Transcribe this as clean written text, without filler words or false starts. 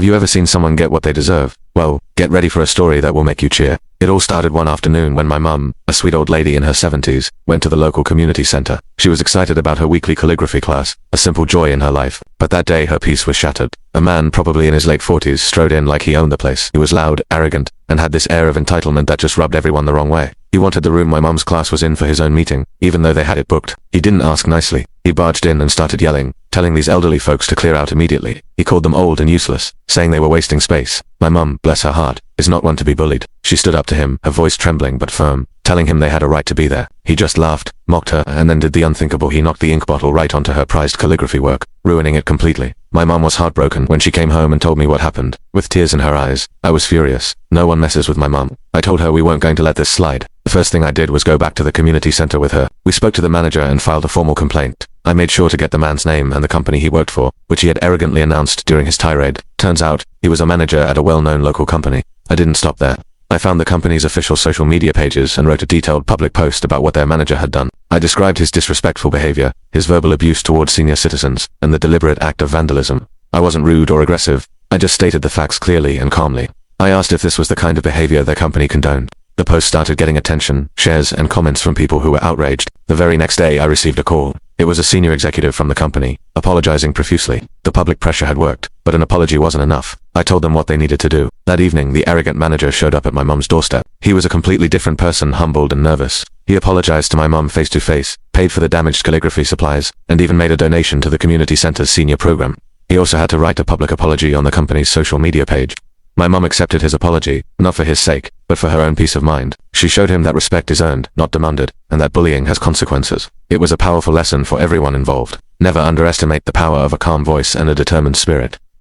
Have you ever seen someone get what they deserve? Well, get ready for a story that will make you cheer. It all started one afternoon when my mum, a sweet old lady in her 70s, went to the local community center. She was excited about her weekly calligraphy class, a simple joy in her life. But that day her peace was shattered. A man, probably in his late 40s, strode in like he owned the place. He was loud, arrogant, and had this air of entitlement that just rubbed everyone the wrong way. He wanted the room my mum's class was in for his own meeting, even though they had it booked. He didn't ask nicely. He barged in and started yelling, telling these elderly folks to clear out immediately. He called them old and useless, saying they were wasting space. My mum, bless her heart, is not one to be bullied. She stood up to him, her voice trembling but firm, telling him they had a right to be there. He just laughed, mocked her, and then did the unthinkable. He knocked the ink bottle right onto her prized calligraphy work, ruining it completely. My mum was heartbroken when she came home and told me what happened. With tears in her eyes, I was furious. No one messes with my mum. I told her we weren't going to let this slide. The first thing I did was go back to the community center with her. We spoke to the manager and filed a formal complaint. I made sure to get the man's name and the company he worked for, which he had arrogantly announced during his tirade. Turns out, he was a manager at a well-known local company. I didn't stop there. I found the company's official social media pages and wrote a detailed public post about what their manager had done. I described his disrespectful behavior, his verbal abuse towards senior citizens, and the deliberate act of vandalism. I wasn't rude or aggressive. I just stated the facts clearly and calmly. I asked if this was the kind of behavior their company condoned. The post started getting attention, shares, and comments from people who were outraged. The very next day I received a call. It was a senior executive from the company, apologizing profusely. The public pressure had worked, but an apology wasn't enough. I told them what they needed to do. That evening, the arrogant manager showed up at my mum's doorstep. He was a completely different person, humbled and nervous. He apologized to my mum face to face, paid for the damaged calligraphy supplies, and even made a donation to the community center's senior program. He also had to write a public apology on the company's social media page. My mum accepted his apology, not for his sake, but for her own peace of mind. She showed him that respect is earned, not demanded, and that bullying has consequences. It was a powerful lesson for everyone involved. Never underestimate the power of a calm voice and a determined spirit.